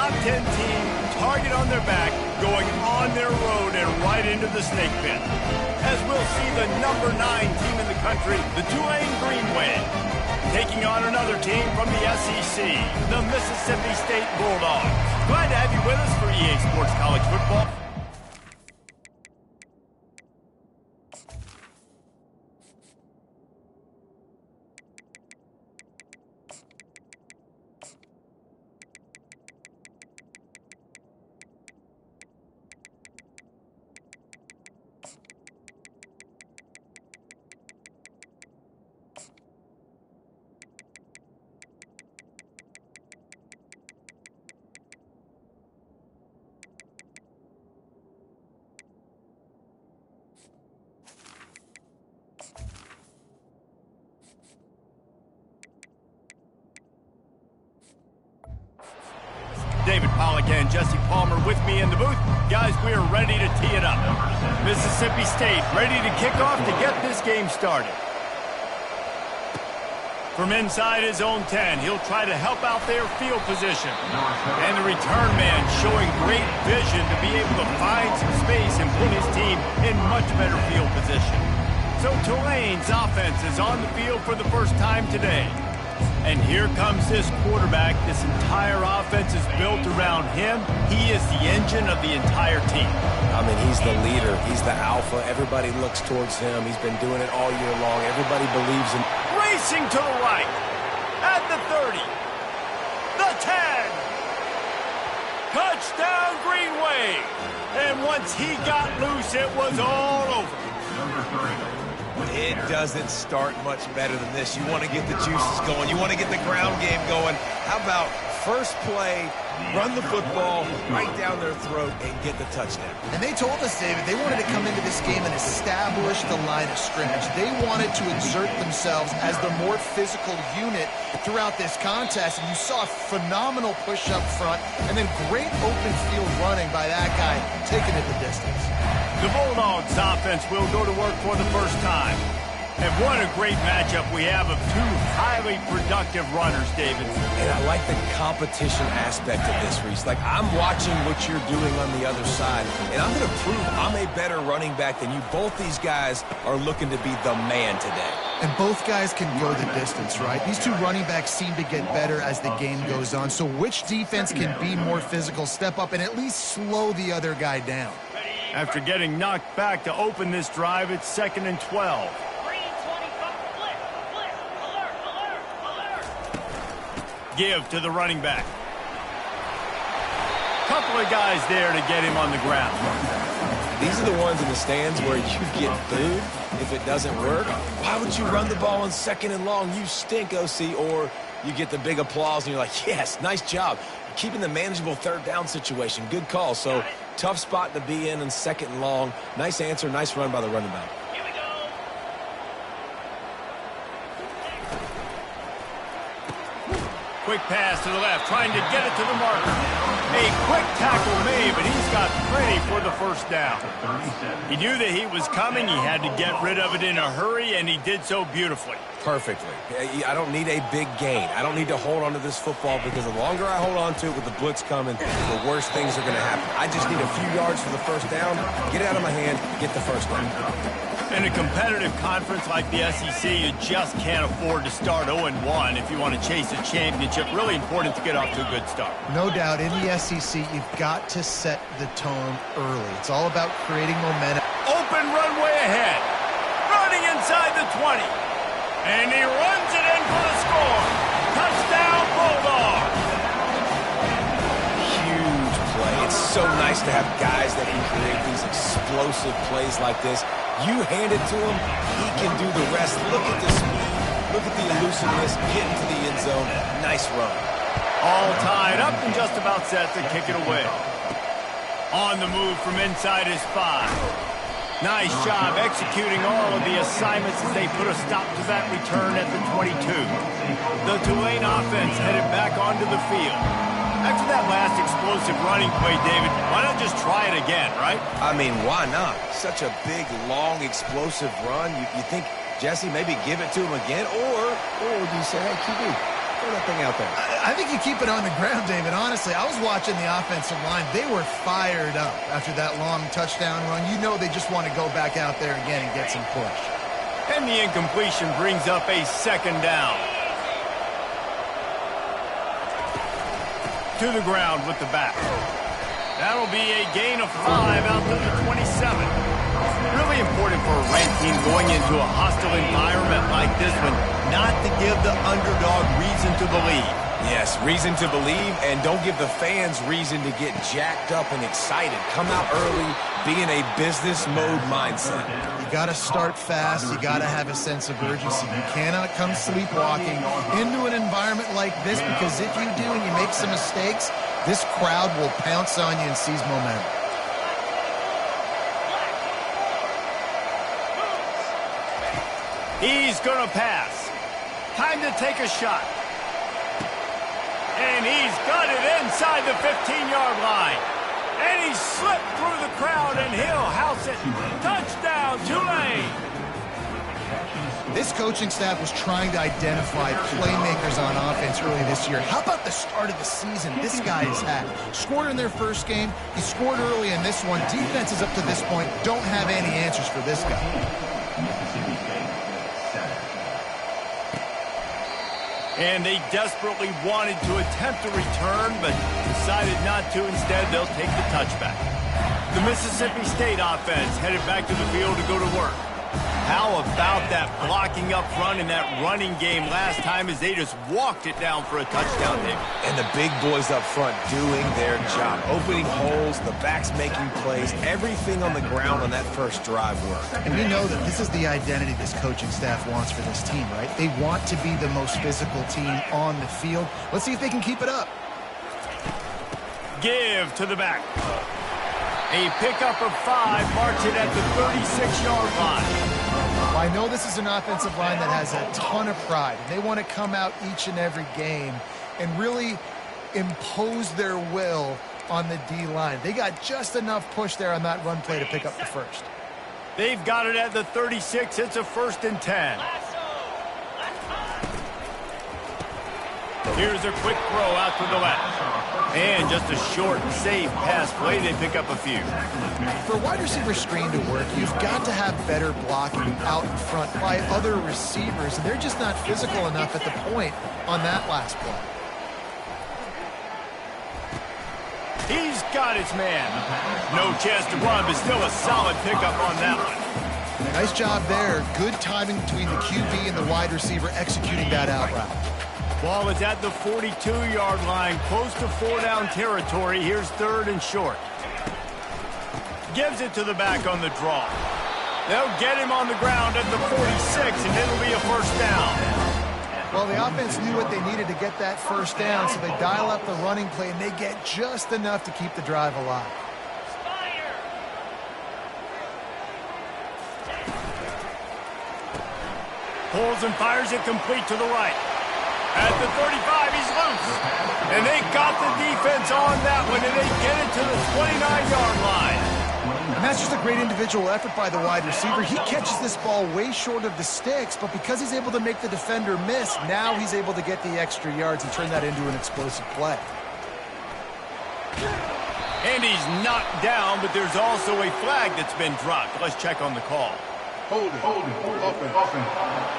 top 10 team, target on their back, going on their road and right into the snake pit. As we'll see the number 9 team in the country, the Tulane Green Wave, taking on another team from the SEC, the Mississippi State Bulldogs. Glad to have you with us for EA Sports College Football. David Pollack and Jesse Palmer with me in the booth. Guys, we are ready to tee it up. Mississippi State ready to kick off to get this game started. From inside his own 10, he'll try to help out their field position. And the return man showing great vision to be able to find some space and put his team in much better field position. So Tulane's offense is on the field for the first time today. And here comes this quarterback. This entire offense is built around him. He is the engine of the entire team. I mean, he's the leader. He's the alpha. Everybody looks towards him. He's been doing it all year long. Everybody believes in. Racing to the right. At the 30. The 10. Touchdown, Green Wave. And once he got loose, it was all over. It doesn't start much better than this. You want to get the juices going. You want to get the ground game going. How about first play, run the football right down their throat and get the touchdown? And they told us, David, they wanted to come into this game and establish the line of scrimmage. They wanted to exert themselves as the more physical unit throughout this contest. And you saw a phenomenal push up front and then great open field running by that guy, taking it the distance. The Bulldogs offense will go to work for the first time. And what a great matchup we have of two highly productive runners, David. And I like the competition aspect of this, Reese. Like, I'm watching what you're doing on the other side, and I'm going to prove I'm a better running back than you. Both these guys are looking to be the man today. And both guys can go the distance, right? These two running backs seem to get better as the game goes on. So which defense can be more physical, step up, and at least slow the other guy down? After getting knocked back to open this drive, it's 2nd and 12. Give to the running back. Couple of guys there to get him on the ground. These are the ones in the stands where you get booed if it doesn't work. Why would you run the ball on 2nd and long? You stink, OC. Or you get the big applause and you're like, yes, nice job. Keeping the manageable 3rd down situation. Good call. So tough spot to be in 2nd and long. Nice answer, nice run by the running back. Quick pass to the left, trying to get it to the marker. A quick tackle made, but he's got plenty for the first down. He knew that he was coming. He had to get rid of it in a hurry, and he did so beautifully. Perfectly. I don't need a big gain. I don't need to hold on to this football because the longer I hold on to it with the blitz coming, the worse things are going to happen. I just need a few yards for the first down, get it out of my hand, get the first down. In a competitive conference like the SEC, you just can't afford to start 0-1 if you want to chase a championship. Really important to get off to a good start. No doubt, in the SEC, you've got to set the tone early. It's all about creating momentum. Open runway ahead. Running inside the 20. And he runs it in for the score. Touchdown, Bulldogs. Huge play. It's so nice to have guys that can create these explosive plays like this. You hand it to him, he can do the rest. Look at the speed, look at the elusiveness, get into the end zone. Nice run. All tied up and just about set to kick it away. On the move from inside his 5. Nice job executing all of the assignments as they put a stop to that return at the 22. The Tulane offense headed back onto the field. After that last explosive running play, David, why not just try it again, right? I mean, why not? Such a big, long, explosive run. You think, Jesse, maybe give it to him again? Or would you say, hey, QB, throw that thing out there? I think you keep it on the ground, David. Honestly, I was watching the offensive line. They were fired up after that long touchdown run. You know they just want to go back out there again and get some push. And the incompletion brings up a second down. To the ground with the back. That'll be a gain of 5 out to the 27. Really important for a ranked team going into a hostile environment like this one not to give the underdog reason to believe. Yes, reason to believe, and don't give the fans reason to get jacked up and excited. Come out early, be in a business mode mindset. You got to start fast. You got to have a sense of urgency. You cannot come sleepwalking into an environment like this, because if you do and you make some mistakes, this crowd will pounce on you and seize momentum. He's going to pass. Time to take a shot. And he's got it inside the 15-yard line. And he slipped through the crowd, and he'll house it. Touchdown, Tulane. This coaching staff was trying to identify playmakers on offense early this year. How about the start of the season this guy has had? Scored in their first game. He scored early in this one. Defenses up to this point don't have any answers for this guy. And they desperately wanted to attempt a return, but decided not to. Instead, they'll take the touchback. The Mississippi State offense headed back to the field to go to work. How about that blocking up front in that running game last time as they just walked it down for a touchdown, David? And the big boys up front doing their job. Opening holes, the backs making plays, everything on the ground on that first drive worked. And we know that this is the identity this coaching staff wants for this team, right? They want to be the most physical team on the field. Let's see if they can keep it up. Give to the back. A pickup of 5, marks it at the 36-yard line. Well, I know this is an offensive line that has a ton of pride. They want to come out each and every game and really impose their will on the D-line. They got just enough push there on that run play to pick up the first. They've got it at the 36. It's a 1st and 10. Here's a quick throw out to the left. And just a short, safe pass play. They pick up a few. For a wide receiver screen to work, you've got to have better blocking out in front by other receivers, and they're just not physical enough at the point on that last play. He's got his man. No chance to run, but still a solid pickup on that one. Nice job there. Good timing between the QB and the wide receiver executing that out route. Ball is at the 42-yard line, close to 4-down territory. Here's 3rd and short. Gives it to the back on the draw. They'll get him on the ground at the 46, and it'll be a 1st down. Well, the offense knew what they needed to get that 1st down, so they dial up the running play, and they get just enough to keep the drive alive. Pulls and fires it complete to the right. At the 35, he's loose. And they got the defense on that one, and they get it to the 29-yard line. And that's just a great individual effort by the wide receiver. He catches this ball way short of the sticks, but because he's able to make the defender miss, now he's able to get the extra yards and turn that into an explosive play. And he's knocked down, but there's also a flag that's been dropped. Let's check on the call. Holding, offense.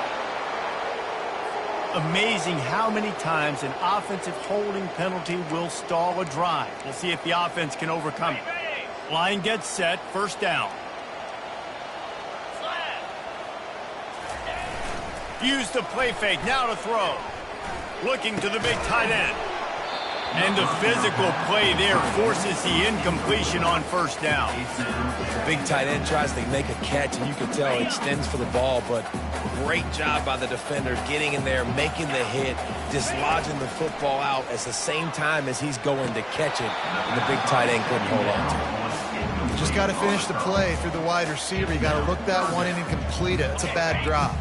Amazing how many times an offensive holding penalty will stall a drive. We'll see if the offense can overcome it. Line gets set, 1st down. Use the play fake, now to throw. Looking to the big tight end. And the physical play there forces the incompletion on 1st down. The big tight end tries to make a catch, and you can tell it extends for the ball, but great job by the defender getting in there, making the hit, dislodging the football out at the same time as he's going to catch it, and the big tight end couldn't hold on to it. You just got to finish the play through the wide receiver. You got to look that one in and complete it. It's a bad drop.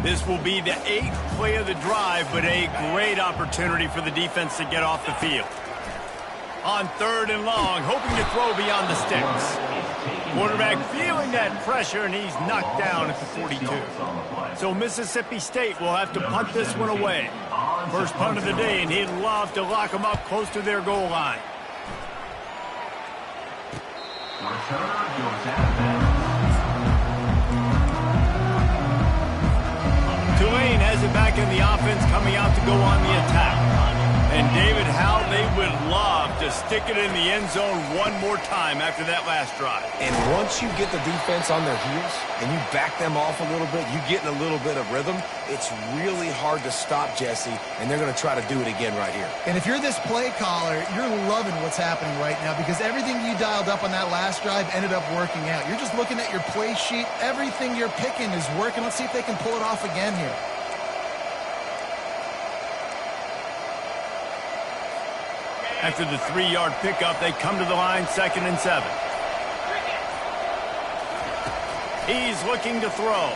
This will be the 8th play of the drive, but a great opportunity for the defense to get off the field. On 3rd and long, hoping to throw beyond the sticks. Quarterback feeling that pressure, and he's knocked down at the 42. So Mississippi State will have to punt this one away. First punt of the day, and he'd love to lock them up close to their goal line. Tulane has it back in the offense, coming out to go on the attack. And David, how they would love to stick it in the end zone one more time after that last drive. And once you get the defense on their heels and you back them off a little bit, you get in a little bit of rhythm, it's really hard to stop, Jesse, and they're going to try to do it again right here. And if you're this play caller, you're loving what's happening right now because everything you dialed up on that last drive ended up working out. You're just looking at your play sheet. Everything you're picking is working. Let's see if they can pull it off again here. After the 3-yard pickup, they come to the line, 2nd and 7. He's looking to throw.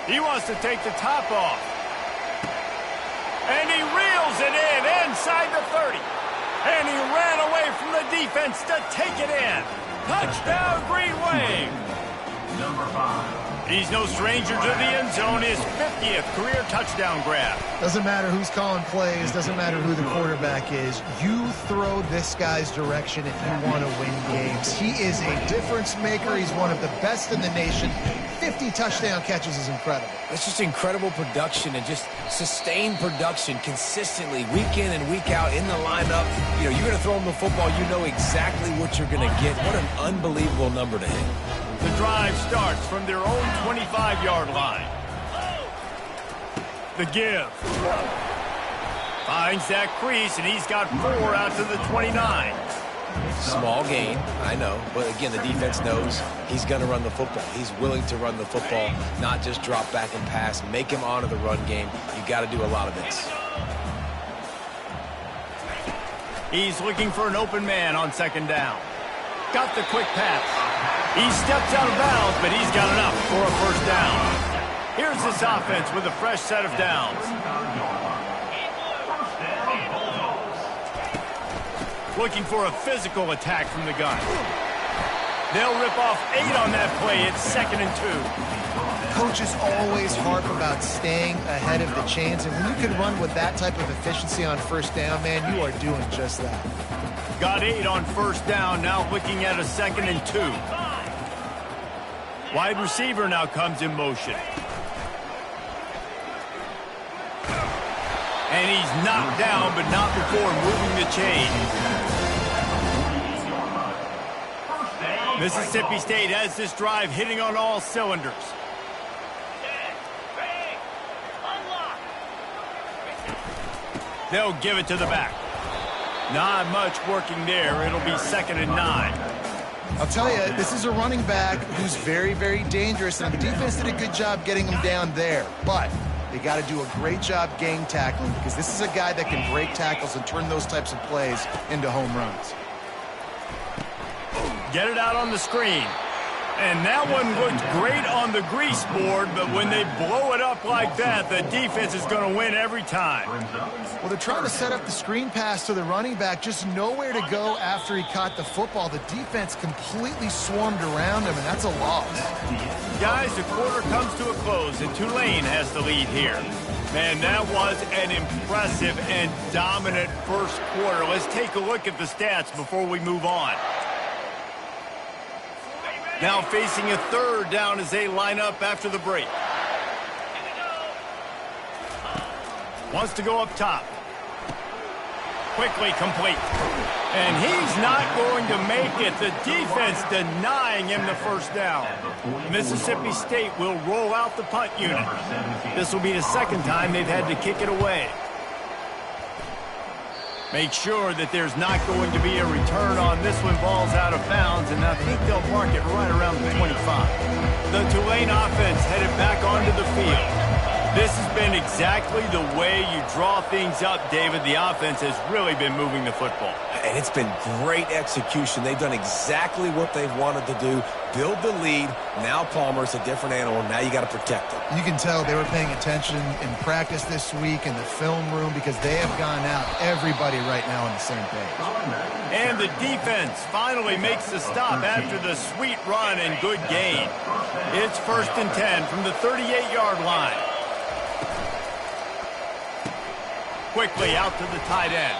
He wants to take the top off. And he reels it in inside the 30. And he ran away from the defense to take it in. Touchdown, Green Wave. Number 5. He's no stranger to the end zone. His 50th career touchdown grab. Doesn't matter who's calling plays. Doesn't matter who the quarterback is. You throw this guy's direction if you want to win games. He is a difference maker. He's one of the best in the nation. 50 touchdown catches is incredible. It's just incredible production and just sustained production consistently week in and week out in the lineup. You know, you're going to throw him the football. You know exactly what you're going to get. What an unbelievable number to hit. The drive starts from their own 25-yard line. The give. Finds that crease, and he's got 4 out to the 29. Small gain, I know. But again, the defense knows he's going to run the football. He's willing to run the football, not just drop back and pass. Make him honor the run game. You got to do a lot of this. He's looking for an open man on 2nd down. Got the quick pass. He steps out of bounds, but he's got enough for a 1st down. Here's this offense with a fresh set of downs. Looking for a physical attack from the gun. They'll rip off 8 on that play. It's 2nd and 2. Coaches always harp about staying ahead of the chains, and when you can run with that type of efficiency on 1st down, man, you are doing just that. Got 8 on 1st down, now looking at a 2nd and 2. Wide receiver now comes in motion. And he's knocked down, but not before moving the chain. Mississippi State has this drive hitting on all cylinders. They'll give it to the back. Not much working there. It'll be 2nd and 9. I'll tell you, this is a running back who's very, very dangerous, and the defense did a good job getting him down there. But they got to do a great job gang tackling because this is a guy that can break tackles and turn those types of plays into home runs. Get it out on the screen. And that one looked great on the grease board, but when they blow it up like that, the defense is going to win every time. Well, they're trying to set up the screen pass to the running back, just nowhere to go after he caught the football. The defense completely swarmed around him, and that's a loss. Guys, the quarter comes to a close, and Tulane has the lead here. Man, that was an impressive and dominant first quarter. Let's take a look at the stats before we move on. Now facing a 3rd down as they line up after the break. Wants to go up top. Quickly complete. And he's not going to make it. The defense denying him the 1st down. Mississippi State will roll out the punt unit. This will be the 2nd time they've had to kick it away. Make sure that there's not going to be a return on this one. Ball's out of bounds, and I think they'll mark it right around the 25. The Tulane offense headed back onto the field. This has been exactly the way you draw things up, David. The offense has really been moving the football. And it's been great execution. They've done exactly what they've wanted to do. Build the lead. Now Palmer's a different animal. Now you got to protect him. You can tell they were paying attention in practice this week in the film room because they have gone out, everybody right now on the same page. And the defense finally makes the stop after the sweet run and good gain. It's 1st and 10 from the 38-yard line. Quickly out to the tight end.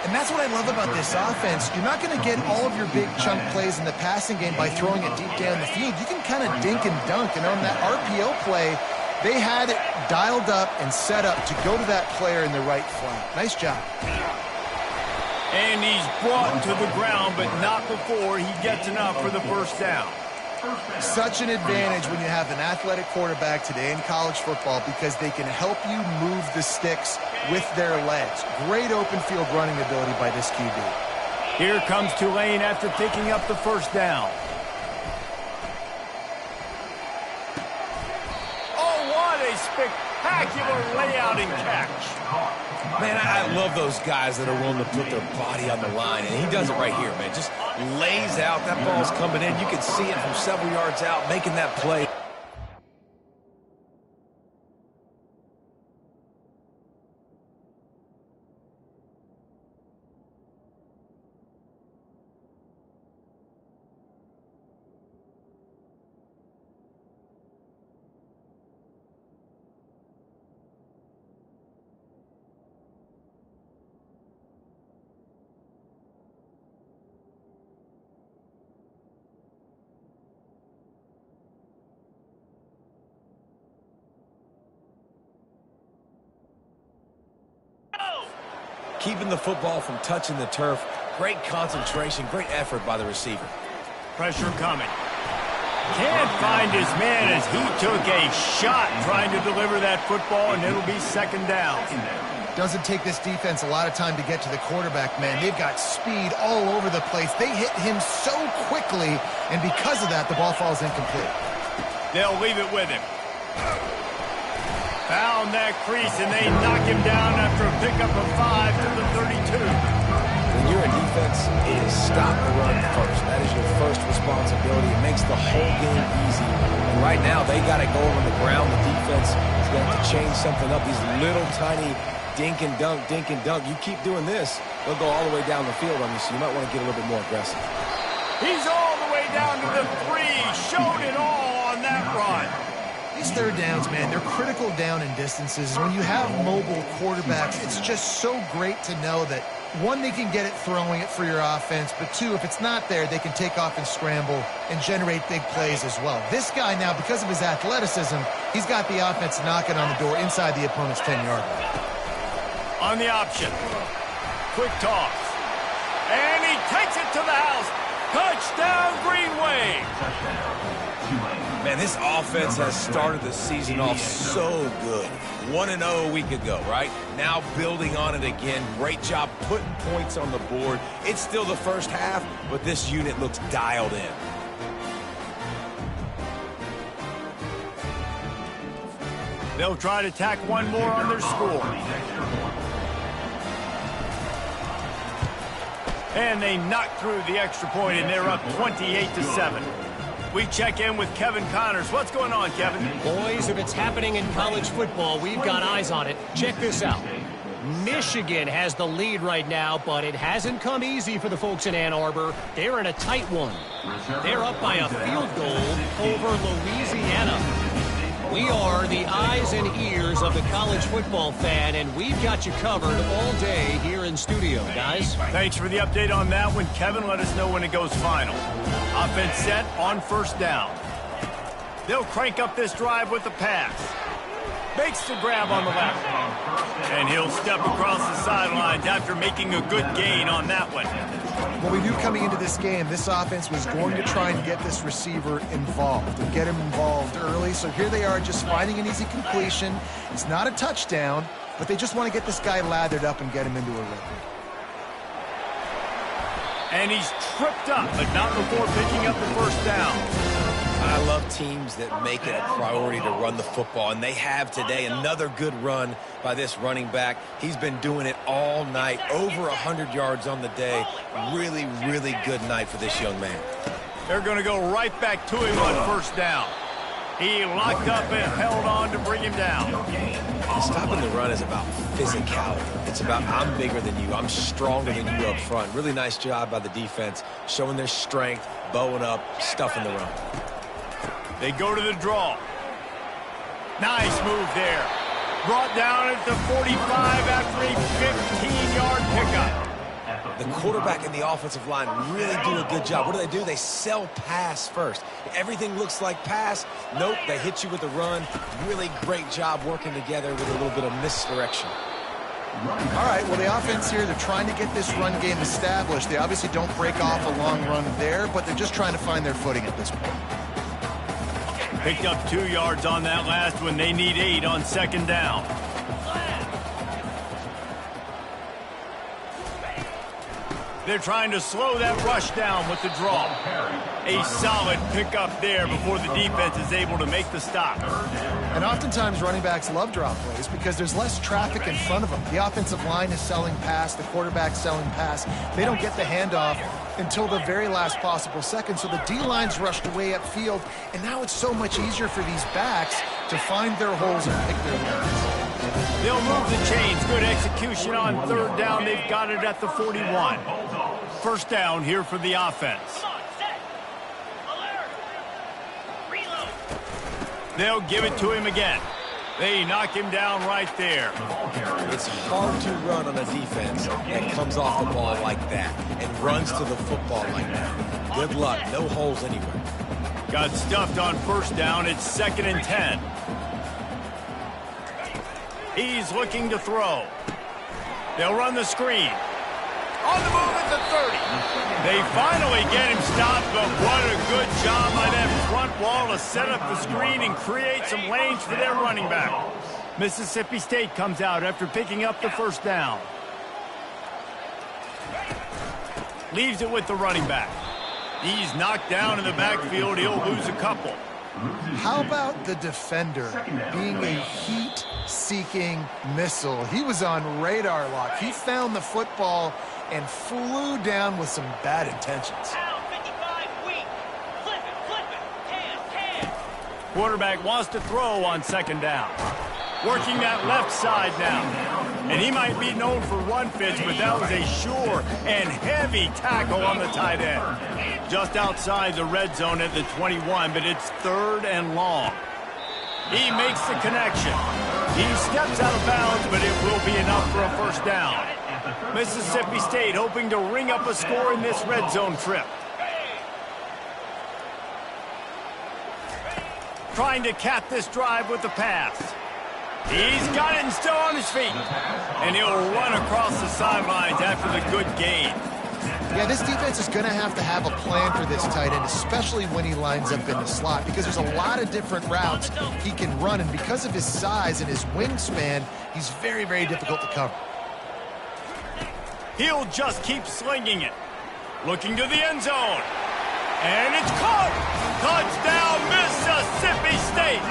And that's what I love about this offense. You're not going to get all of your big chunk plays in the passing game by throwing it deep down the field. You can kind of dink and dunk. And on that RPO play, they had it dialed up and set up to go to that player in the right flat. Nice job. And he's brought to the ground, but not before he gets enough for the first down. Such an advantage when you have an athletic quarterback today in college football because they can help you move the sticks with their legs. Great open field running ability by this QB. Here comes Tulane after picking up the first down. Oh, what a spectacular layout and catch. Man, I love those guys that are willing to put their body on the line, and he does it right here, man. Just lays out. That ball's coming in. You can see it from several yards out, making that play. Keeping the football from touching the turf. Great concentration, great effort by the receiver. Pressure coming. Can't find his man as he took a shot trying to deliver that football, and it'll be 2nd down. Doesn't take this defense a lot of time to get to the quarterback, man. They've got speed all over the place. They hit him so quickly, and because of that, the ball falls incomplete. They'll leave it with him. Found that crease, and they knock him down after a pickup of 5 to the 32. When you're a defense, it is stop the run first. That is your first responsibility. It makes the whole game easy. And right now, they got to go on the ground. The defense is going to have to change something up. These little tiny dink and dunk, dink and dunk. You keep doing this, they'll go all the way down the field on you, so you might want to get a little bit more aggressive. He's all the way down to the 3. Showed it all on that run. These 3rd downs, man, they're critical down in distances. When you have mobile quarterbacks, it's just so great to know that, 1, they can get it throwing it for your offense, but 2, if it's not there, they can take off and scramble and generate big plays as well. This guy now, because of his athleticism, he's got the offense knocking on the door inside the opponent's 10-yard line. On the option. Quick toss. And he takes it to the house. Touchdown, Greenway. Man, this offense has started the season off so good. 1-0 a week ago, right? Now building on it again. Great job putting points on the board. It's still the first half, but this unit looks dialed in. They'll try to tack one more on their score. And they knock through the extra point, and they're up 28-7. We check in with Kevin Connors. What's going on, Kevin? Boys, if it's happening in college football, we've got eyes on it. Check this out. Michigan has the lead right now, but it hasn't come easy for the folks in Ann Arbor. They're in a tight one. They're up by a field goal over Louisiana. We are the eyes and ears of the college football fan, and we've got you covered all day here in studio, guys. Thanks for the update on that one, Kevin. Let us know when it goes final. Offense set on 1st down. They'll crank up this drive with the pass. Makes the grab on the left. And he'll step across the sidelines after making a good gain on that one. Well, we knew coming into this game, this offense was going to try and get this receiver involved and get him involved early. So here they are just finding an easy completion. It's not a touchdown, but they just want to get this guy lathered up and get him into a rhythm. And he's tripped up, but not before picking up the first down. I love teams that make it a priority to run the football, and they have today. Another good run by this running back. He's been doing it all night, over 100 yards on the day. Really, really good night for this young man. They're going to go right back to him on first down. He locked up and held on to bring him down. Stopping the run is about physicality. It's about I'm bigger than you. I'm stronger than you up front. Really nice job by the defense, showing their strength, bowing up, stuffing the run. They go to the draw. Nice move there. Brought down at the 45 after a 15-yard pickup. The quarterback and the offensive line really do a good job. What do? They sell pass first. Everything looks like pass. Nope, they hit you with a run. Really great job working together with a little bit of misdirection. All right, well, the offense here, they're trying to get this run game established. They obviously don't break off a long run there, but they're just trying to find their footing at this point. Picked up 2 yards on that last one. They need 8 on second down. They're trying to slow that rush down with the draw. A solid pickup there before the defense is able to make the stop. And oftentimes running backs love draw plays because there's less traffic in front of them. The offensive line is selling pass, the quarterback's selling pass. They don't get the handoff until the very last possible second. So the D-line's rushed away upfield, and now it's so much easier for these backs to find their holes and pick their lanes. They'll move the chains. Good execution on third down. They've got it at the 41. First down here for the offense. They'll give it to him again. They knock him down right there. It's hard to run on a defense that comes off the ball like that and runs to the football like that. Good luck. No holes anywhere. Got stuffed on first down. It's 2nd and 10. He's looking to throw. They'll run the screen. On the move at the 30. They finally get him stopped, but what a good job by that front wall to set up the screen and create some lanes for their running back. Mississippi State comes out after picking up the first down. Leaves it with the running back. He's knocked down in the backfield. He'll lose a couple. How about the defender being a heat-seeking missile? He was on radar lock. He found the football and flew down with some bad intentions. Quarterback wants to throw on second down. Working that left side now. And he might be known for run fits, but that was a sure and heavy tackle on the tight end. Just outside the red zone at the 21, but it's 3rd and long. He makes the connection. He steps out of bounds, but it will be enough for a first down. Mississippi State hoping to ring up a score in this red zone trip. Trying to cap this drive with the pass. He's got it and still on his feet. And he'll run across the sidelines after the good gain. Yeah, this defense is going to have a plan for this tight end, especially when he lines up in the slot, because there's a lot of different routes he can run, and because of his size and his wingspan, he's very, very difficult to cover. He'll just keep slinging it. Looking to the end zone. And it's caught. Touchdown, Mississippi State.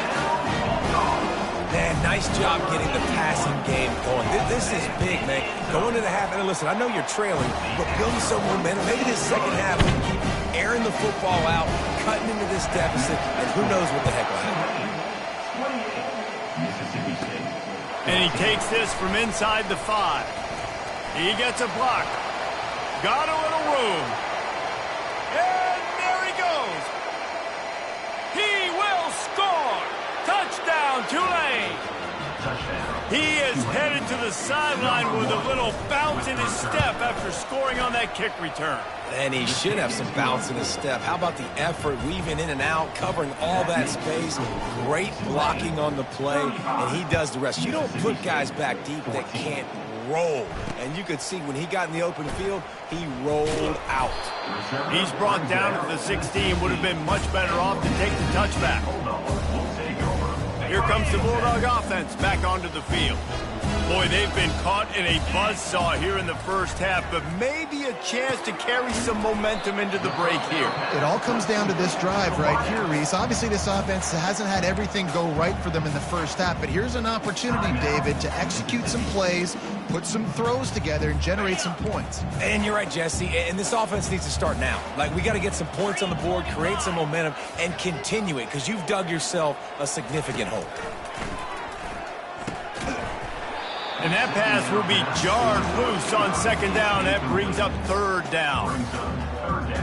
Man, nice job getting the passing game going. This is big, man. Going to the half, and listen, I know you're trailing, but building some momentum. Maybe this second half we can keep airing the football out, cutting into this deficit, and who knows what the heck will happen. And he takes this from inside the 5. He gets a block. Got a little room. And there he goes. He will score. Touchdown, Tulane. He is headed to the sideline with a little bounce in his step after scoring on that kick return. And he should have some bounce in his step. How about the effort, weaving in and out, covering all that space. Great blocking on the play, and he does the rest. You don't put guys back deep that can't roll. And you could see when he got in the open field, he rolled out. He's brought down at the 16. Would have been much better off to take the touchback. Here comes the Bulldog offense back onto the field. Boy, they've been caught in a buzzsaw here in the first half, but maybe a chance to carry some momentum into the break here. It all comes down to this drive right here, Reese. Obviously, this offense hasn't had everything go right for them in the first half, but here's an opportunity, David, to execute some plays, put some throws together, and generate some points. And you're right, Jesse, and this offense needs to start now. Like, we got to get some points on the board, create some momentum, and continue it, because you've dug yourself a significant hole. And that pass will be jarred loose on second down. That brings up third down.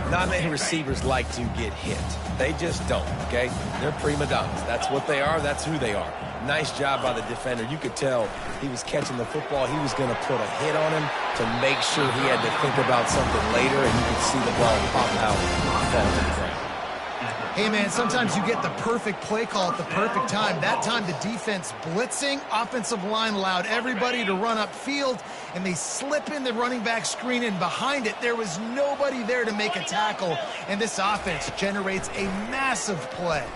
Not many receivers like to get hit. They just don't, okay? They're prima donnas. That's what they are. That's who they are. Nice job by the defender. You could tell he was catching the football. He was going to put a hit on him to make sure he had to think about something later, and you could see the ball pop out and fall to the ground. Hey, man, sometimes you get the perfect play call at the perfect time. That time, the defense blitzing, offensive line allowed everybody to run upfield, and they slip in the running back screen, and behind it, there was nobody there to make a tackle, and this offense generates a massive play.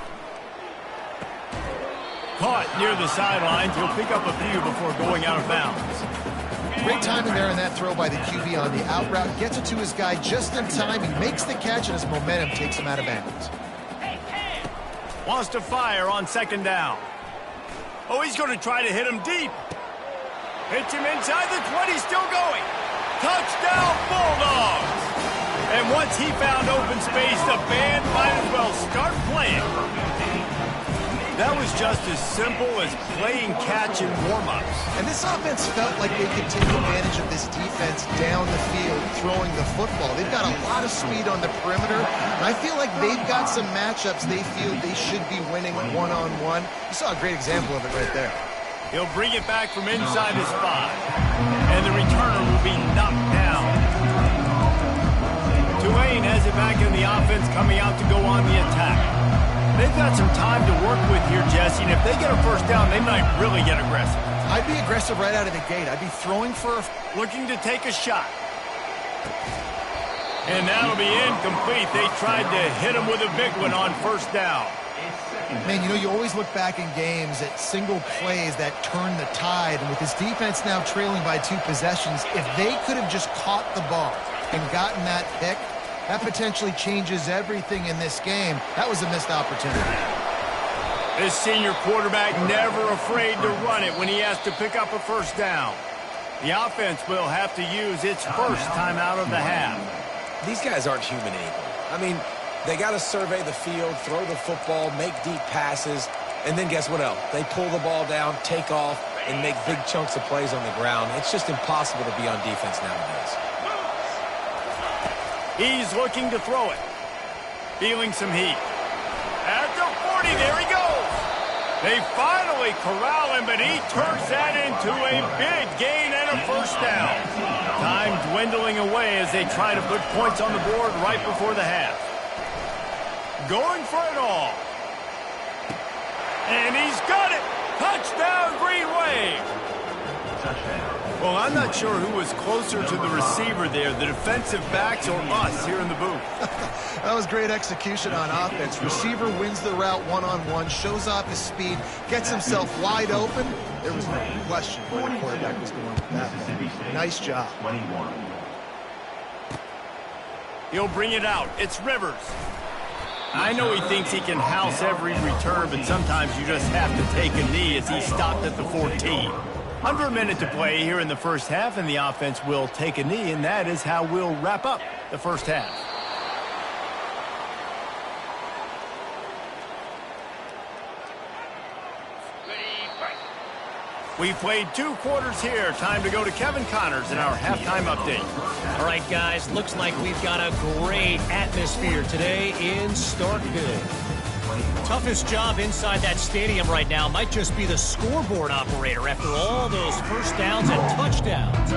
Caught near the sidelines. He'll pick up a few before going out of bounds. Great timing there in that throw by the QB on the out route. Gets it to his guy just in time. He makes the catch, and his momentum takes him out of bounds. Wants to fire on second down. Oh, he's going to try to hit him deep. Hits him inside the 20, still going. Touchdown, Bulldogs! And once he found open space, the band might as well start playing. That was just as simple as playing catch in warm-ups. And this offense felt like they could take advantage of this defense down the field, throwing the football. They've got a lot of speed on the perimeter, and I feel like they've got some matchups they feel they should be winning one-on-one. You saw a great example of it right there. He'll bring it back from inside his 5, and the returner will be knocked down. Tulane has it back in the offense, coming out to go on the attack. They've got some time to work with here, Jesse, and if they get a first down, they might really get aggressive. I'd be aggressive right out of the gate. I'd be throwing for looking to take a shot. And that'll be incomplete. They tried to hit him with a big one on first down. Man, you know, you always look back in games at single plays that turn the tide. And with this defense now trailing by 2 possessions, if they could have just caught the ball and gotten that pick, that potentially changes everything in this game. That was a missed opportunity. This senior quarterback never afraid to run it when he has to pick up a first down. The offense will have to use its first timeout of the half. These guys aren't human anymore. I mean, they got to survey the field, throw the football, make deep passes, and then guess what else? They pull the ball down, take off, and make big chunks of plays on the ground. It's just impossible to be on defense nowadays. He's looking to throw it. Feeling some heat. At the 40, there he goes. They finally corral him, but he turns that into a big gain and a first down. Time dwindling away as they try to put points on the board right before the half. Going for it all. And he's got it. Touchdown, Green Wave. Well, I'm not sure who was closer to the receiver there, the defensive backs or us here in the booth. That was great execution on offense. Receiver wins the route one-on-one, shows off his speed, gets himself wide open. There was no question where the quarterback was going with that one. Nice job. He'll bring it out. It's Rivers. I know he thinks he can house every return, but sometimes you just have to take a knee as he stopped at the 14. Under a minute to play here in the first half, and the offense will take a knee, and that is how we'll wrap up the first half. We played 2 quarters here. Time to go to Kevin Connors in our halftime update. All right, guys, looks like we've got a great atmosphere today in Starkville. Toughest job inside that stadium right now might just be the scoreboard operator after all those first downs and touchdowns.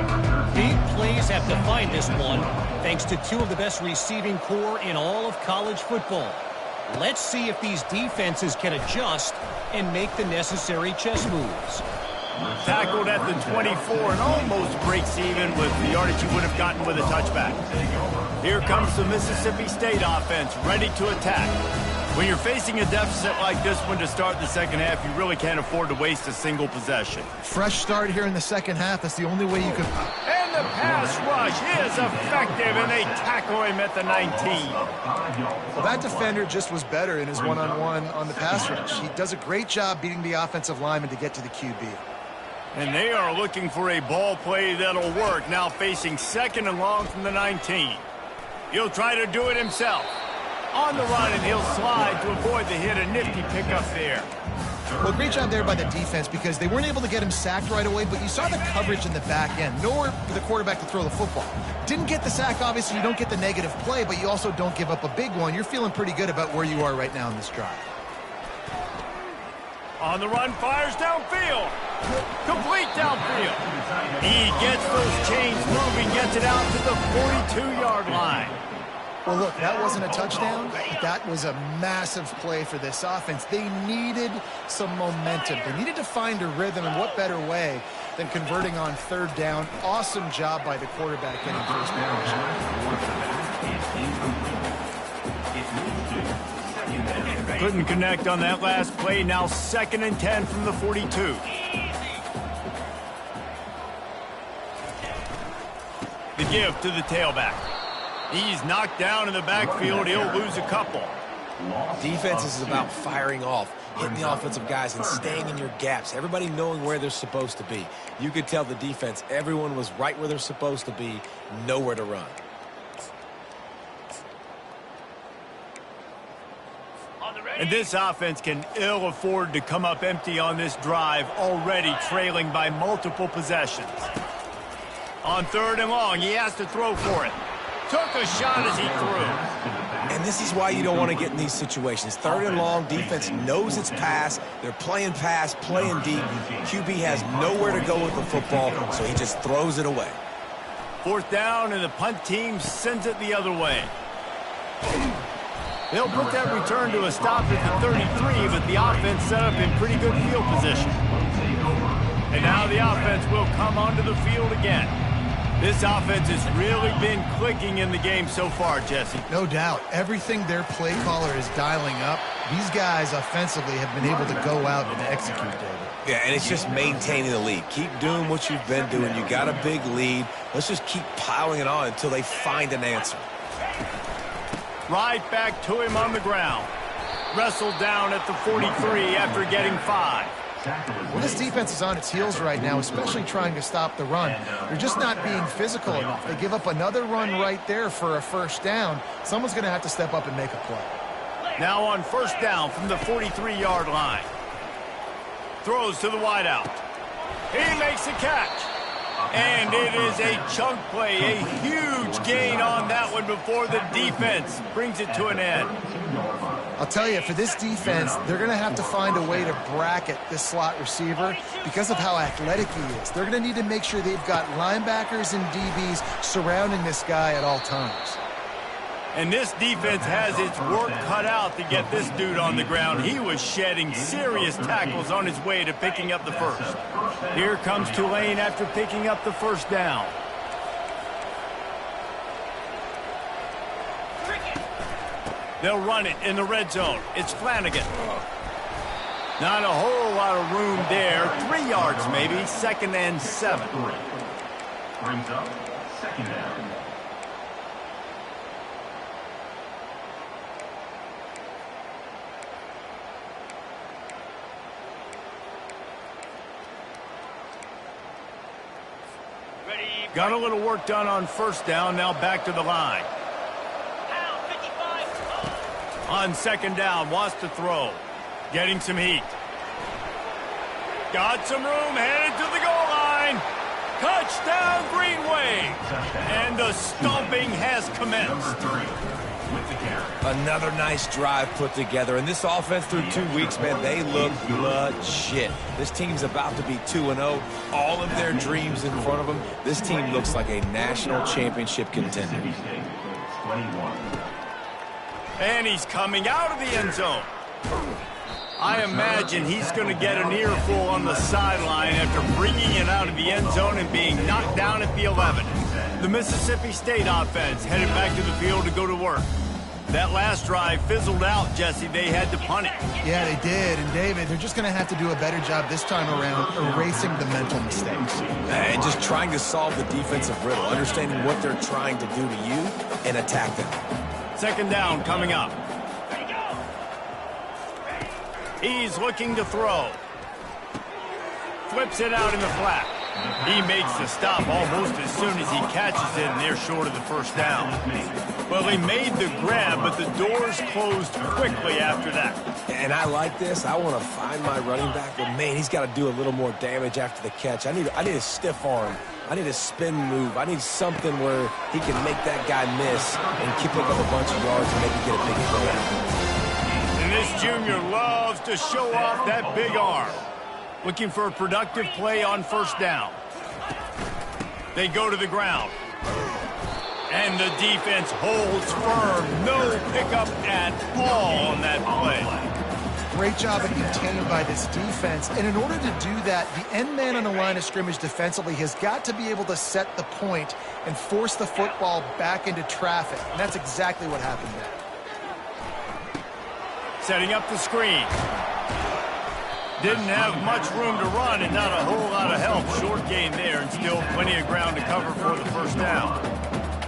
Big plays have defined this one, thanks to 2 of the best receiving corps in all of college football. Let's see if these defenses can adjust and make the necessary chess moves. Tackled at the 24 and almost breaks even with the yardage he would have gotten with a touchback. Here comes the Mississippi State offense ready to attack. When you're facing a deficit like this one to start the second half, you really can't afford to waste a single possession. Fresh start here in the second half. That's the only way you could... And the pass rush is effective, and they tackle him at the 19. Well, that defender just was better in his one-on-one on the pass rush. He does a great job beating the offensive lineman to get to the QB. And they are looking for a ball play that'll work, now facing second and long from the 19. He'll try to do it himself. On the run, and he'll slide to avoid the hit. A nifty pickup there. Well, great job there by the defense because they weren't able to get him sacked right away, but you saw the coverage in the back end. Nowhere for the quarterback to throw the football. Didn't get the sack, obviously. You don't get the negative play, but you also don't give up a big one. You're feeling pretty good about where you are right now in this drive. On the run, fires downfield. Complete downfield. He gets those chains moving, gets it out to the 42-yard line. Well, look, that wasn't a touchdown, but that was a massive play for this offense. They needed some momentum. They needed to find a rhythm, and what better way than converting on third down. Awesome job by the quarterback getting first down. Couldn't connect on that last play. Now 2nd and 10 from the 42. The give to the tailback. He's knocked down in the backfield. He'll lose a couple. Defense is about firing off, hitting the offensive guys, and staying in your gaps. Everybody knowing where they're supposed to be. You could tell the defense, everyone was right where they're supposed to be, nowhere to run. And this offense can ill afford to come up empty on this drive, already trailing by multiple possessions. On 3rd and long, he has to throw for it. Took a shot as he threw. And this is why you don't want to get in these situations. 3rd and long, defense knows it's pass. They're playing pass, playing deep. QB has nowhere to go with the football, so he just throws it away. 4th down, and the punt team sends it the other way. They'll put that return to a stop at the 33, but the offense set up in pretty good field position. And now the offense will come onto the field again. This offense has really been clicking in the game so far, Jesse. No doubt. Everything their play caller is dialing up, these guys offensively have been able to go out and execute, David. Yeah, and it's just maintaining the lead. Keep doing what you've been doing. You got a big lead. Let's just keep piling it on until they find an answer. Right back to him on the ground. Wrestled down at the 43 after getting 5. Well, this defense is on its heels right now, especially trying to stop the run. They're just not being physical enough. They give up another run right there for a first down. Someone's going to have to step up and make a play. Now on 1st down from the 43-yard line. Throws to the wideout. He makes a catch. And it is a chunk play, a huge gain on that one before the defense brings it to an end. I'll tell you, for this defense, they're going to have to find a way to bracket this slot receiver because of how athletic he is. They're going to need to make sure they've got linebackers and DBs surrounding this guy at all times. And this defense has its work cut out to get this dude on the ground. He was shedding serious tackles on his way to picking up the first. Here comes Tulane after picking up the 1st down. They'll run it in the red zone. It's Flanagan. Not a whole lot of room there. 3 yards maybe. 2nd and 7. Brings up 2nd down. Got a little work done on 1st down. Now back to the line. On 2nd down, wants to throw. Getting some heat. Got some room, headed to the goal line. Touchdown, Green Wave. And the stomping has commenced. Another nice drive put together. And this offense through 2 weeks, man, they look legit. This team's about to be 2-0. All of their dreams in front of them. This team looks like a national championship contender. And he's coming out of the end zone. I imagine he's going to get an earful on the sideline after bringing it out of the end zone and being knocked down at the 11. The Mississippi State offense headed back to the field to go to work. That last drive fizzled out, Jesse. They had to punt it. Yeah, they did. And, David, they're just going to have to do a better job this time around erasing the mental mistakes. And just trying to solve the defensive riddle, understanding what they're trying to do to you and attack them. Second down coming up. He's looking to throw. Flips it out in the flat. He makes the stop almost as soon as he catches it, and they're short of the first down. Well, they made the grab, but the doors closed quickly after that. And I like this. I want to find my running back, but, man, he's got to do a little more damage after the catch. I need a stiff arm. I need a spin move. I need something where he can make that guy miss and pick up a bunch of yards and maybe get a big play. And this junior loves to show off that big arm. Looking for a productive play on first down. They go to the ground. And the defense holds firm. No pickup at all on that play. Great job at containing by this defense. And in order to do that, the end man on the line of scrimmage defensively has got to be able to set the point and force the football back into traffic. And that's exactly what happened there. Setting up the screen. Didn't have much room to run and not a whole lot of help. Short gain there and still plenty of ground to cover for the first down.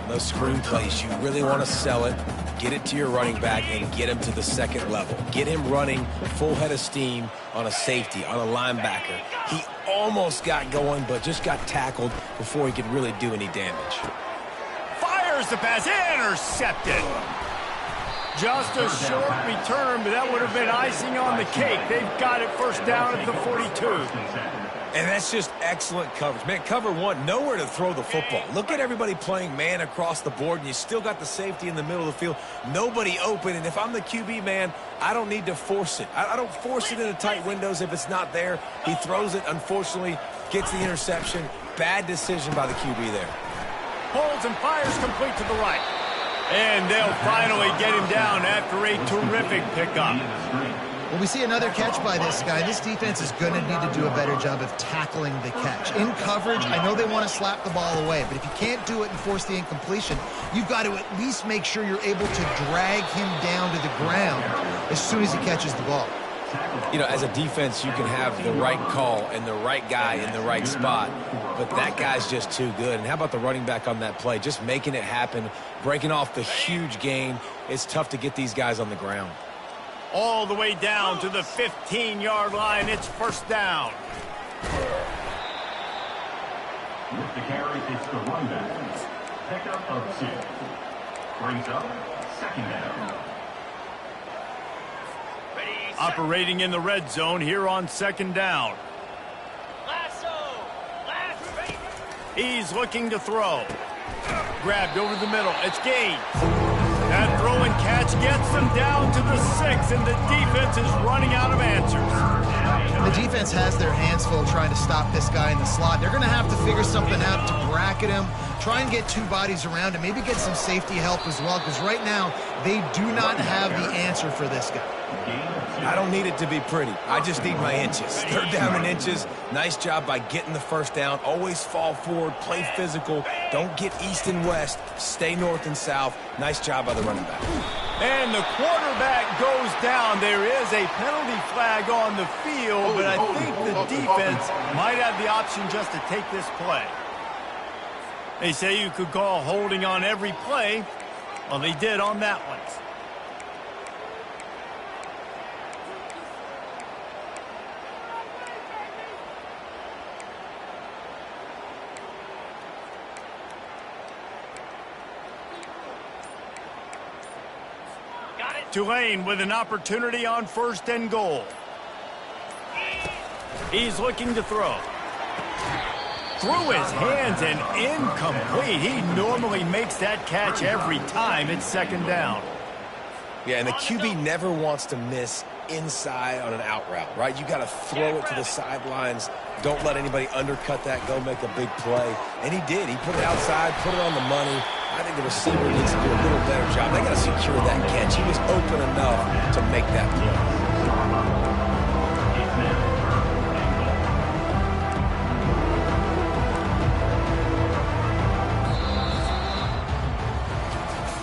Those screen plays, you really want to sell it, get it to your running back, and get him to the second level. Get him running full head of steam on a safety, on a linebacker. He almost got going, but just got tackled before he could really do any damage. Fires the pass, intercepted. Just a short return, but that would have been icing on the cake. They've got it first down at the 42. And that's just excellent coverage. Man, cover one, nowhere to throw the football. Look at everybody playing man across the board, and you still got the safety in the middle of the field. Nobody open, and if I'm the QB, man, I don't need to force it. I don't force it into tight windows if it's not there. He throws it, unfortunately, gets the interception. Bad decision by the QB there. Holds and fires complete to the right. And they'll finally get him down after a terrific pickup. Well, we see another catch by this guy. This defense is going to need to do a better job of tackling the catch. In coverage, I know they want to slap the ball away, but if you can't do it and force the incompletion, you've got to at least make sure you're able to drag him down to the ground as soon as he catches the ball. You know, as a defense, you can have the right call and the right guy in the right spot, but that guy's just too good. And how about the running back on that play? Just making it happen, breaking off the huge gain. It's tough to get these guys on the ground. All the way down to the 15-yard line. It's first down. With the carry, it's the runback. Pickup of 6. Brings up second down. Operating in the red zone here on second down. He's looking to throw. Grabbed over the middle. It's gained. That throw and catch gets them down to the 6, and the defense is running out of answers. The defense has their hands full trying to stop this guy in the slot. They're going to have to figure something out to bracket him, try and get two bodies around him, maybe get some safety help as well, because right now they do not have the answer for this guy. I don't need it to be pretty. I just need my inches. Third down in inches. Nice job by getting the first down. Always fall forward, play physical. Don't get east and west. Stay north and south. Nice job by the running back. And the quarterback goes down. There is a penalty flag on the field, but I think the defense might have the option just to take this play. They say you could call holding on every play. Well, they did on that one. Tulane with an opportunity on first and goal. He's looking to throw. Through his hands and incomplete. He normally makes that catch every time. It's second down. Yeah, and the QB never wants to miss inside on an out route, right? You got to throw it to the sidelines. Don't let anybody undercut that. Go make a big play. And he did. He put it outside, put it on the money. I think the receiver needs to do a little better job. They got to secure that catch. He was open enough to make that play.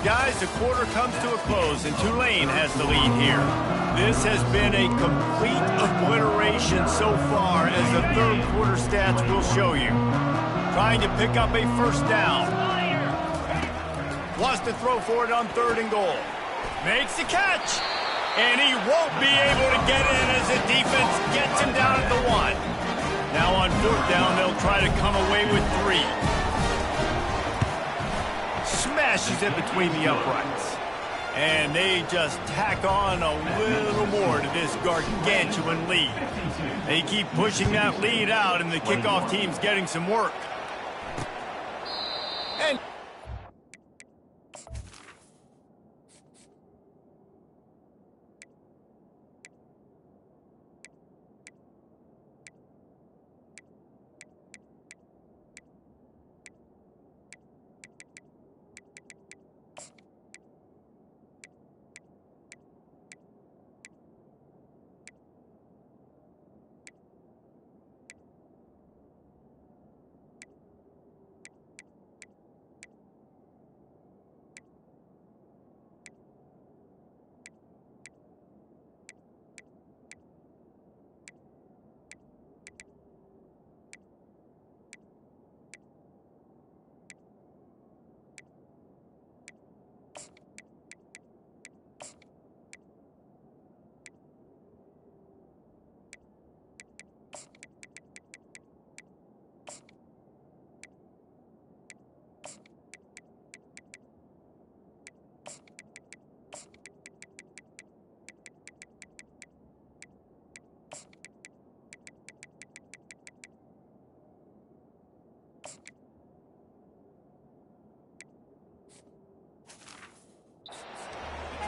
Guys, the quarter comes to a close, and Tulane has the lead here. This has been a complete obliteration so far, as the third quarter stats will show you. Trying to pick up a first down. Wants to throw for it on 3rd and goal. Makes the catch. And he won't be able to get in as the defense gets him down at the 1. Now on 4th down, they'll try to come away with 3. Smashes it between the uprights. And they just tack on a little more to this gargantuan lead. They keep pushing that lead out, and the kickoff team's getting some work. And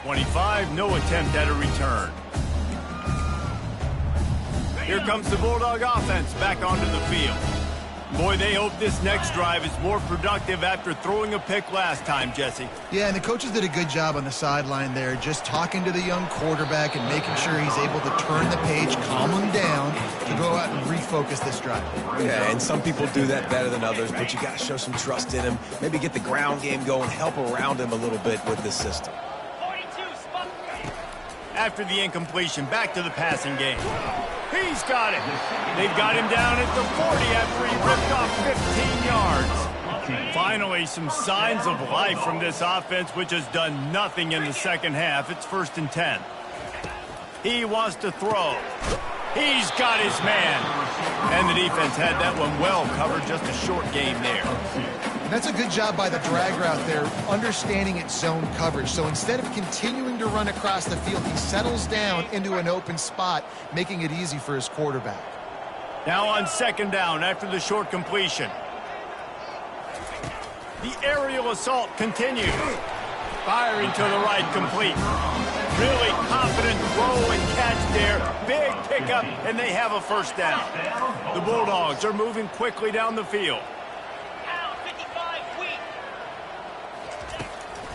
.25, no attempt at a return. Here comes the Bulldog offense back onto the field. Boy, they hope this next drive is more productive after throwing a pick last time, Jesse. Yeah, and the coaches did a good job on the sideline there, just talking to the young quarterback and making sure he's able to turn the page, calm him down, to go out and refocus this drive. Yeah, and some people do that better than others, but you got to show some trust in him. Maybe get the ground game going, help around him a little bit with this system. After the incompletion, back to the passing game. He's got it. They've got him down at the 40 after he ripped off 15 yards. Finally, some signs of life from this offense, which has done nothing in the second half. It's 1st and 10. He wants to throw. He's got his man. And the defense had that one well covered, just a short game there. That's a good job by the drag route there, understanding its zone coverage. So instead of continuing to run across the field, he settles down into an open spot, making it easy for his quarterback. Now on 2nd down after the short completion. The aerial assault continues. Firing to the right, complete. Really confident throw and catch there. Big pickup, and they have a first down. The Bulldogs are moving quickly down the field.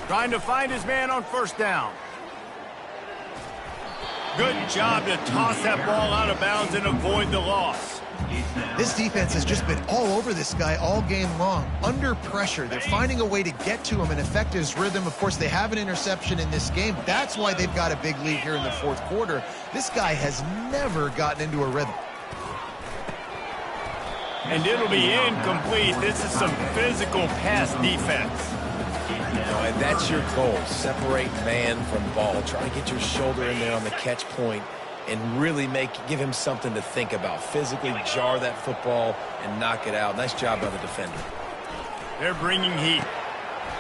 Trying to find his man on 1st down. Good job to toss that ball out of bounds and avoid the loss. This defense has just been all over this guy all game long. Under pressure, they're finding a way to get to him and affect his rhythm. Of course, they have an interception in this game. That's why they've got a big lead here in the 4th quarter. This guy has never gotten into a rhythm. And it'll be incomplete. This is some physical pass defense. And that's your goal, separate man from ball. Try to get your shoulder in there on the catch point and really give him something to think about. Physically jar that football and knock it out. Nice job by the defender. They're bringing heat.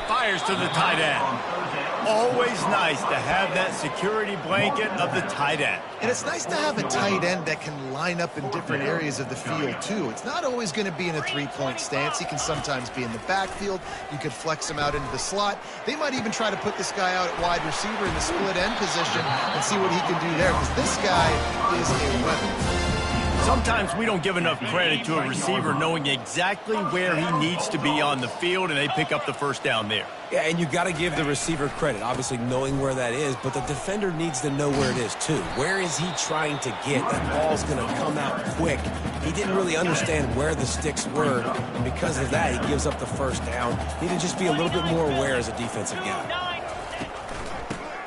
Fires to the tight end. Always nice to have that security blanket of the tight end. And it's nice to have a tight end that can line up in different areas of the field, too. It's not always going to be in a three-point stance. He can sometimes be in the backfield. You could flex him out into the slot. They might even try to put this guy out at wide receiver in the split end position and see what he can do there, because this guy is a weapon. Sometimes we don't give enough credit to a receiver knowing exactly where he needs to be on the field, and they pick up the first down there. Yeah, and you got to give the receiver credit, obviously knowing where that is, but the defender needs to know where it is too. Where is he trying to get? That ball's going to come out quick. He didn't really understand where the sticks were, and because of that, he gives up the first down. Need to just be a little bit more aware as a defensive guy.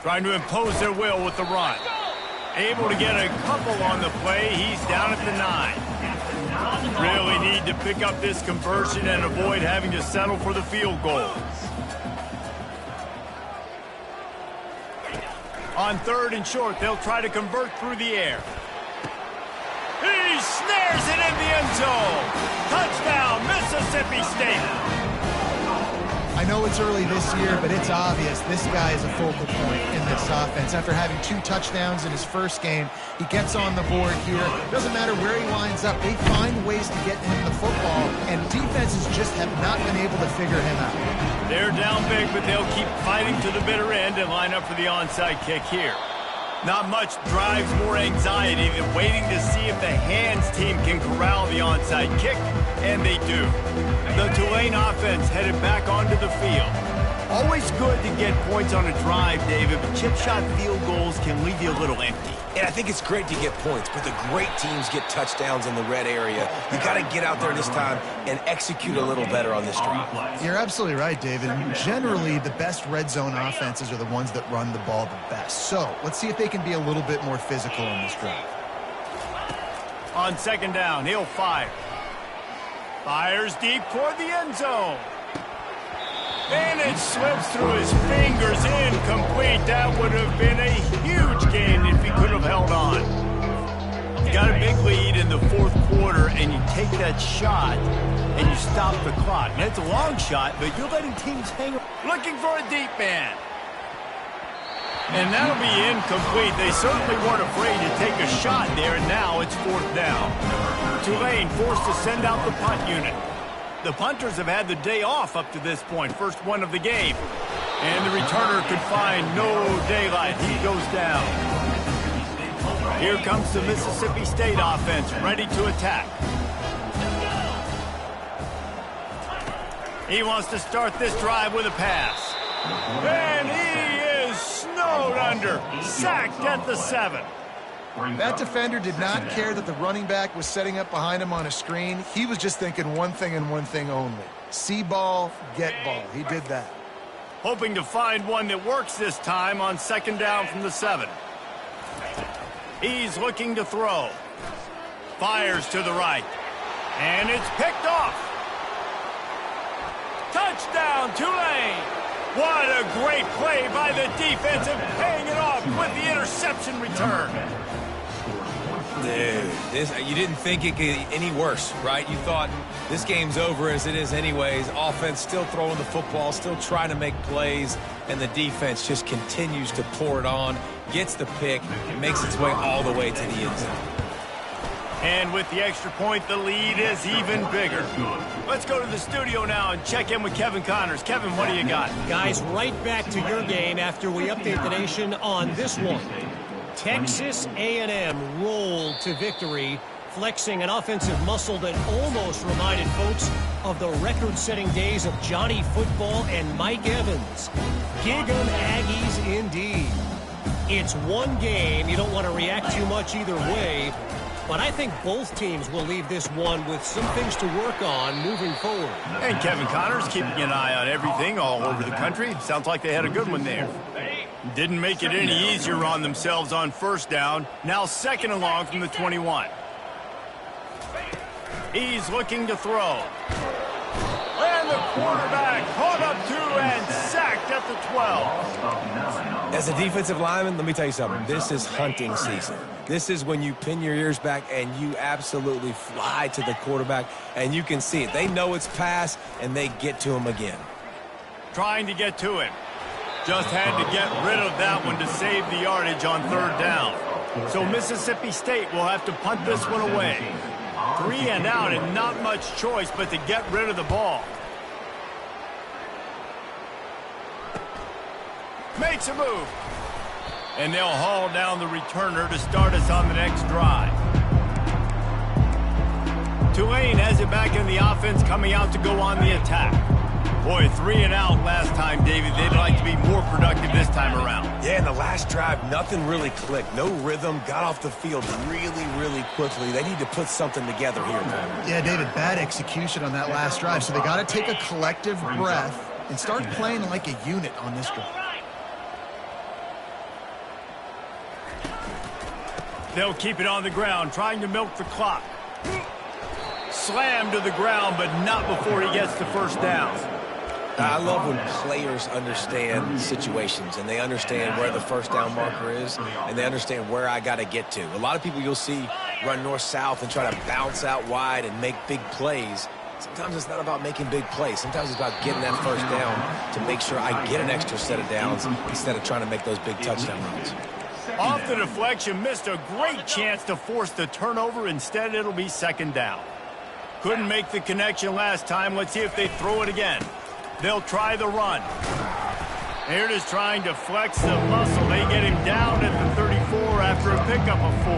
Trying to impose their will with the run. Able to get a couple on the play. He's down at the 9. Really need to pick up this conversion and avoid having to settle for the field goal. On 3rd and short, they'll try to convert through the air. He snares it in the end zone. Touchdown, Mississippi State. I know it's early this year, but it's obvious this guy is a focal point in this offense. After having 2 touchdowns in his first game, he gets on the board here. Doesn't matter where he lines up. They find ways to get him the football, and defenses just have not been able to figure him out. They're down big, but they'll keep fighting to the bitter end and line up for the onside kick here. Not much drives more anxiety than waiting to see if the hands team can corral the onside kick, and they do. The Tulane offense headed back onto the field. Always good to get points on a drive, David, but chip shot field goals can leave you a little empty. And I think it's great to get points, but the great teams get touchdowns in the red area. You got to get out there this time and execute a little better on this drive. You're absolutely right, David. Generally, the best red zone offenses are the ones that run the ball the best. So let's see if they can be a little bit more physical in this drive. On 2nd down, he'll fire. Fires deep toward the end zone. And it slips through his fingers, incomplete. That would have been a huge gain if he could have held on. You got a big lead in the 4th quarter, and you take that shot, and you stop the clock. And it's a long shot, but you're letting teams hang on. Looking for a deep man. And that'll be incomplete. They certainly weren't afraid to take a shot there, and now it's 4th down. Tulane forced to send out the punt unit. The punters have had the day off up to this point, first one of the game. And the returner could find no daylight. He goes down. Here comes the Mississippi State offense, ready to attack. He wants to start this drive with a pass. And he is snowed under, sacked at the 7. That defender did not care that the running back was setting up behind him on a screen. He was just thinking one thing and one thing only. See ball, get ball. He did that. Hoping to find one that works this time on 2nd down from the 7. He's looking to throw. Fires to the right. And it's picked off. Touchdown, Tulane. What a great play by the defense and paying it off with the interception return. Dude, you didn't think it could get any worse, right? You thought this game's over as it is anyways. Offense still throwing the football, still trying to make plays, and the defense just continues to pour it on, gets the pick, and makes its way all the way to the end zone. And with the extra point, the lead is even bigger. Let's go to the studio now and check in with Kevin Connors. Kevin, what do you got? Guys, right back to your game after we update the nation on this one. Texas A&M rolled to victory, flexing an offensive muscle that almost reminded folks of the record-setting days of Johnny Football and Mike Evans. Gig 'em Aggies indeed. It's one game. You don't want to react too much either way, but I think both teams will leave this one with some things to work on moving forward. And Kevin Connors keeping an eye on everything all over the country. Sounds like they had a good one there. Didn't make it any easier on themselves on 1st down. Now 2nd and long from the 21. He's looking to throw. And the quarterback caught up to and sacked at the 12. As a defensive lineman, let me tell you something. This is hunting season. This is when you pin your ears back and you absolutely fly to the quarterback, and you can see it. They know it's pass, and they get to him again. Trying to get to him. Just had to get rid of that one to save the yardage on 3rd down. So Mississippi State will have to punt this one away. 3 and out and not much choice but to get rid of the ball. Makes a move. And they'll haul down the returner to start us on the next drive. Tulane has it back in the offense, coming out to go on the attack. Boy, 3 and out last time, David. They'd like to be more productive this time around. Yeah, in the last drive, nothing really clicked. No rhythm, got off the field really, really quickly. They need to put something together here, man. Yeah, David, bad execution on that last drive, so they got to take a collective breath and start playing like a unit on this drive. They'll keep it on the ground, trying to milk the clock. Slammed to the ground, but not before he gets the first down. I love when players understand situations and they understand where the first down marker is and they understand where I got to get to. A lot of people you'll see run north-south and try to bounce out wide and make big plays. Sometimes it's not about making big plays. Sometimes it's about getting that first down to make sure I get an extra set of downs instead of trying to make those big touchdown runs. Off the deflection, missed a great chance to force the turnover. Instead, it'll be second down. Couldn't make the connection last time. Let's see if they throw it again. They'll try the run. Here it is, trying to flex the muscle. They get him down at the 34 after a pickup of 4.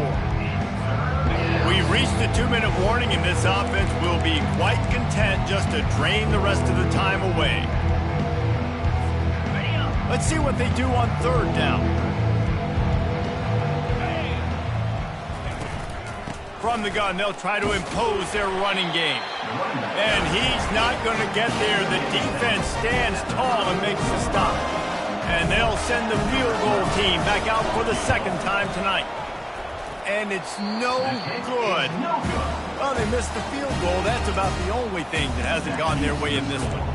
We reached the 2-minute warning, and this offense will be quite content just to drain the rest of the time away. Let's see what they do on third down. From the gun, they'll try to impose their running game. And he's not going to get there. The defense stands tall and makes the stop. And they'll send the field goal team back out for the second time tonight. And it's no good. Well, they missed the field goal. That's about the only thing that hasn't gone their way in this one.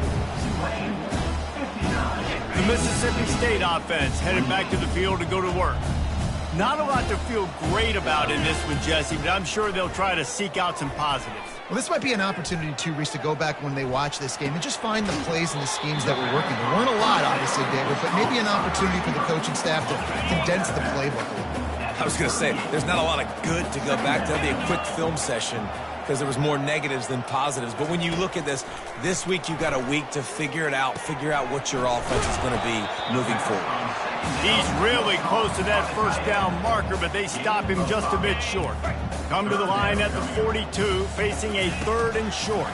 The Mississippi State offense headed back to the field to go to work. Not a lot to feel great about in this one, Jesse, but I'm sure they'll try to seek out some positives. Well, this might be an opportunity, too, Reese, to go back when they watch this game and just find the plays and the schemes that were working. There weren't a lot, obviously, David, but maybe an opportunity for the coaching staff to condense the playbook a little bit. I was going to say, there's not a lot of good to go back to. That'll be a quick film session because there was more negatives than positives. But when you look at this week you've got a week to figure it out, figure out what your offense is going to be moving forward. He's really close to that first down marker, but they stop him just a bit short. Come to the line at the 42, facing a 3rd and short.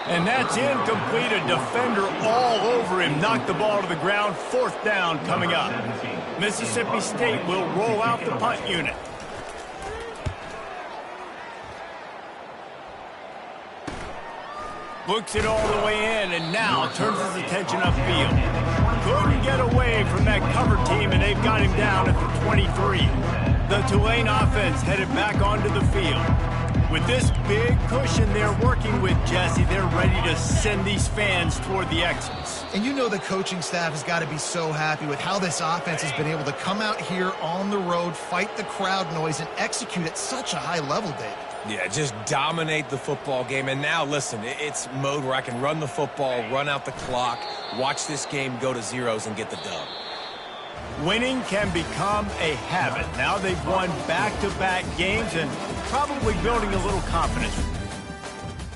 And that's incomplete. A defender all over him. Knocked the ball to the ground. 4th down coming up. Mississippi State will roll out the punt unit. Looks it all the way in, and now turns his attention upfield. Couldn't get away from that cover team, and they've got him down at the 23. The Tulane offense headed back onto the field. With this big cushion they're working with, Jesse, they're ready to send these fans toward the exits. And you know the coaching staff has got to be so happy with how this offense has been able to come out here on the road, fight the crowd noise, and execute at such a high level, David. Yeah, just dominate the football game. And now, listen, it's mode where I can run the football, run out the clock, watch this game go to zeros and get the dub. Winning can become a habit. Now they've won back-to-back games and probably building a little confidence.